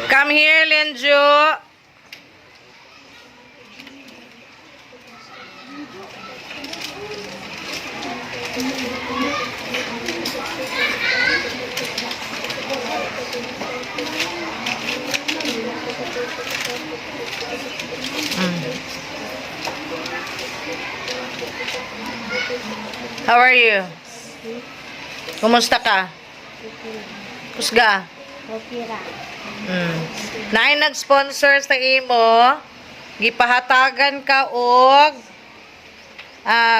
Come here, Lenjo. How are you? Kumusta ka? Kusga? Okay ra. Naay nag-sponsor sa imo, gipahatagan ka og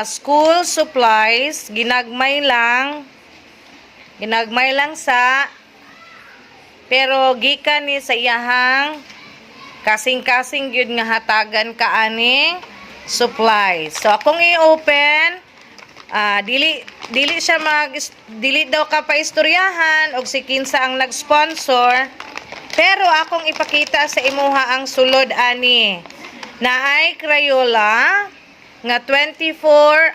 school supplies, ginagmay lang sa, pero gikan ni sa iyahang kasing-kasing gyud nga hatagan ka aning supplies. So akong i-open, dili siya dili daw ka pa istoryahan og si kinsa ang nag-sponsor, pero akong ipakita sa imuha ang sulod ani. Naay Crayola nga 24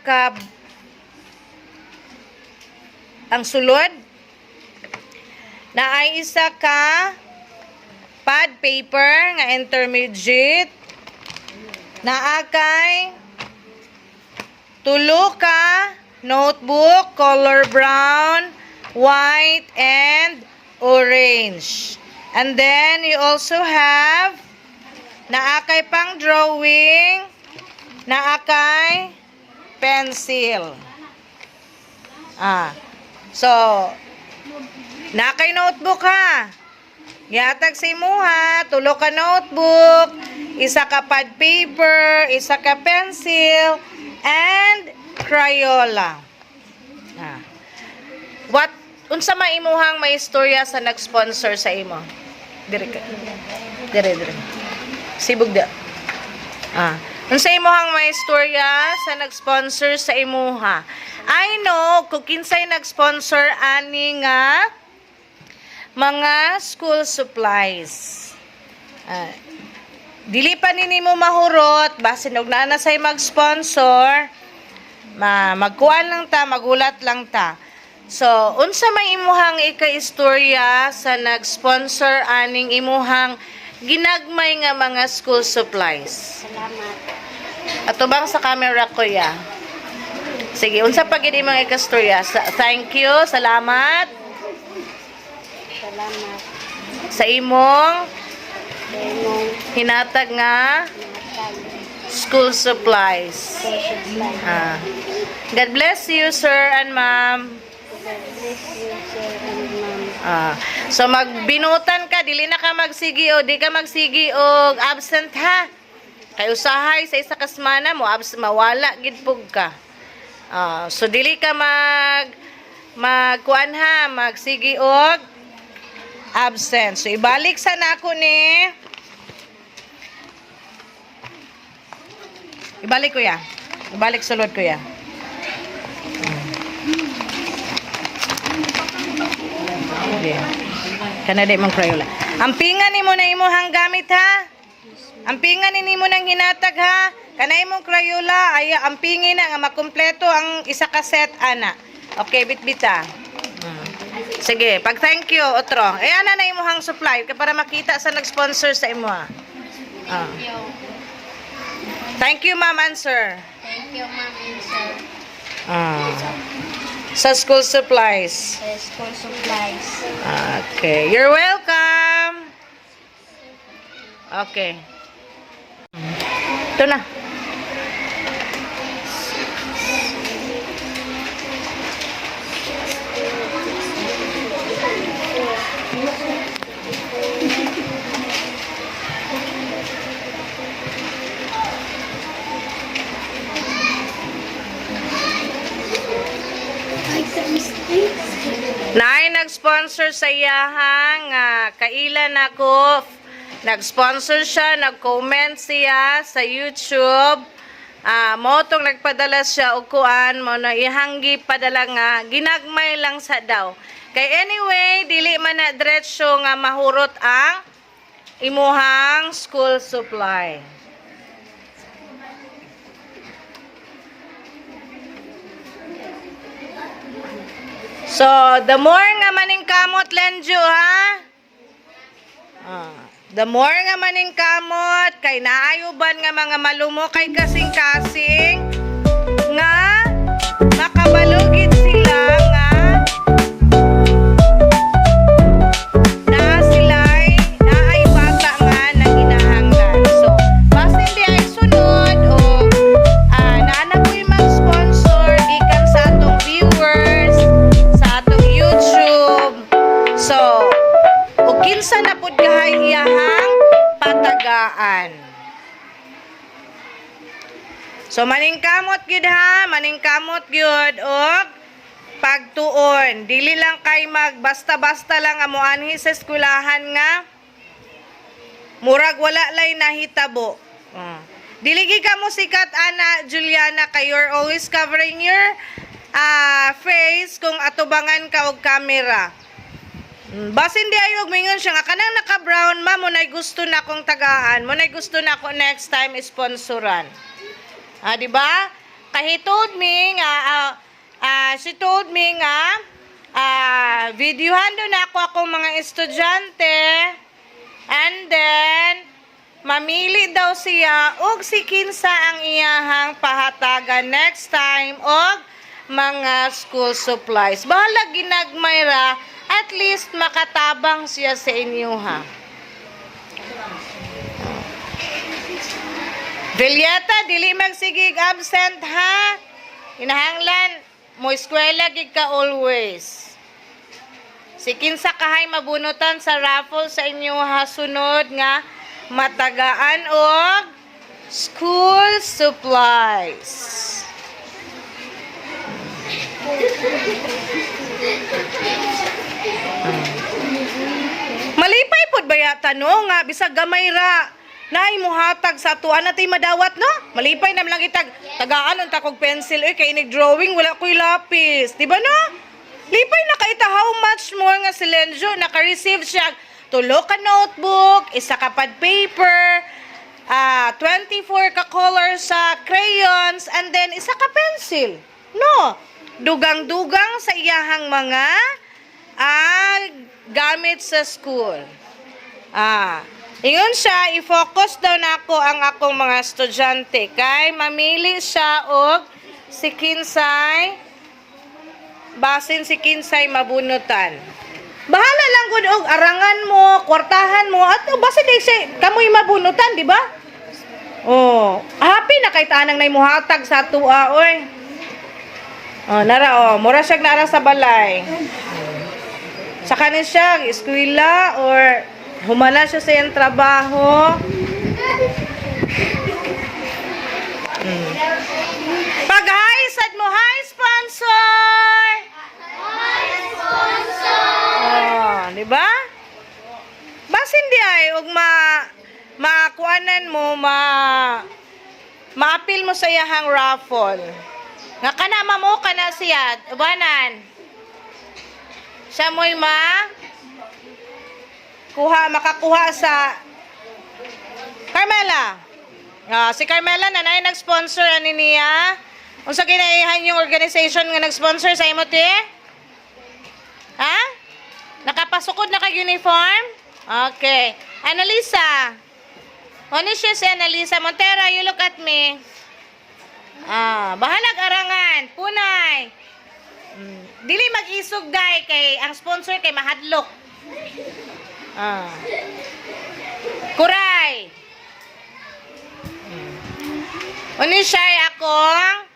ka ang sulod. Naay isa ka pad paper nga intermediate. Naakay tulo ka notebook color brown, white, and orange. And then you also have naakay pang drawing, naakay pencil. So naakay notebook ha. Yatag sa imuha, tulo ka notebook, isa ka pad paper, isa ka pencil, and Crayola. Unsa maimuhang may istorya sa nag-sponsor sa imo? Dire. Sibog da. Unsa imuhang may istorya sa nag-sponsor sa imuha? I know kung kinsay nag-sponsor ani nga mga school supplies. Dili pa nimo mahurot, basin og naa na say mag-sponsor, magkuan lang ta, magulat lang ta. So, unsa may imuhang ika-istorya sa nag-sponsor aning imuhang ginagmay nga mga school supplies? Salamat. Ato bang sa camera ko ya? Sige, unsa pa gid imong ika-istorya? Thank you, salamat. Salamat. Sa imong Demong hinatag nga natag. school supplies. God bless you, sir and ma'am. God bless you, sir and ma'am. So magbinutan ka, dili na ka magsigi o di ka magsigi og absent ha. Kay usahay sa isa ka semana mo mawala gid pug ka. So dili ka magkuan ha, magsigi og absent. So ibalik sa nako ni. Ibalik ko ya. Ibalik sulod ko ya. Okay. Kana di mang Crayola. Ampingan nimo na imuhang gamit ha. Ampingan nimo nang hinatag ha. Kana imong Crayola ay ampingin na nga makumpleto ang isa ka set ana. Okay, bitbita. Sige, pag thank you otro. Ana na imuhang supply para makita sa nag-sponsor sa imo ha. Thank you. Thank you, ma'am and sir. Thank you, ma'am and sir. Sa school supplies. School supplies. Okay. You're welcome. Okay. Ito na. Naay nag-sponsor sa iyahang kailan ako nag-sponsor siya, nag-comment siya sa YouTube. Mo tong nagpadala siya og kuan mo na ihanggi padala nga ginagmay lang sa daw. Kay anyway, dili man na diretso nga mahurot ang imuhang school supply. So, the more nga maning kamot, Lenjo, ha? The more nga maning kamot, kay naayuban nga mga malumo, kay kasing-kasing, nga makabalugid sila nga naay bata nga nang inahanglan. So, basta hindi ay sunod o naanapoy mag-sponsor gikan sa atong viewers, sa atong YouTube. So, o kinsa na pud kahiyahang patagaan. So maningkamot gyud ha, maningkamot gyud og pagtuon. Dili lang kay magbasta-basta lang amo anhi sa eskwelahan nga murag wala lay nahitabo. Dili gyud ka mo sikat ana Juliana kay you're always covering your face kung atubangan ka og camera. Basin di ayog mingon siya nga kanang naka-brown ma mo nay gusto na kong tagaan, mo nay gusto na ko next time sponsoran. Di ba? Kahit told me nga she told me nga videohan doon ako akong mga estudyante and then mamili daw siya og si kinsa ang iyahang pahatagan next time og mga school supplies. Bahala ginagmayra, at least makatabang siya sa inyo ha. Villeta, dili magsigig absent ha. Inahanglan mo eskwela gid ka always. Si kinsa kahay mabunutan sa raffle sa inyo ha sunod nga matagaan og school supplies. Malipay pud ba yata no nga bisag gamay ra nay muhatag sa tuan natay madawat no? Malipay na lang itag tagaan unta kog pencil kay inig drawing wala koy lapis, di ba no? Lipay na kay ta how much more nga si Lenjo naka-receive siya tulo ka notebook, isa ka pad paper, 24 ka colors sa crayons and then isa ka pencil. No, dugang-dugang sa iyahang mga gamit sa school. Ingon siya, i-focus daw na ako ang akong mga estudyante. Kay mamili siya og si kinsay, basin si kinsay mabunutan. Bahala lang gud og arangan mo, kwartahan mo, at basin di siya, kamoy mabunutan, di ba? Oh, happy na kay tanang nay muhatag sa tuwa, oy. Nara, mura siya nara sa balay. Sa kanin siya, eskwela or humana siya sa iyang trabaho. Pag-hi, sad mo, hi, sponsor! Hi, sponsor! Di ba? Basin di ay, og makuanan mo, ma-appeal mo sa iyahang raffle. Nga kanama mo ka na siya, ubanan. Siya mo'y makakuha sa Carmela. Si Carmela na nag-sponsor ani niya. Unsa kinaihan yung organization nga nag-sponsor sa imo ti? Ha? Nakapasukod na kag uniform? Okay. Annalisa. Ano siya si Annalisa Montera? You look at me. Bahalag arangan. Punay. Dili mag-isog day kay ang sponsor kay mahadlok. Kuray. Ano siya akong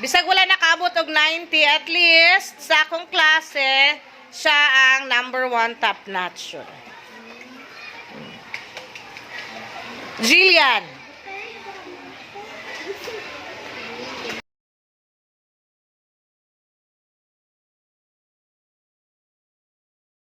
bisag wala nakaabot og 90 at least sa akong klase siya ang number 1 top notch. Jillian.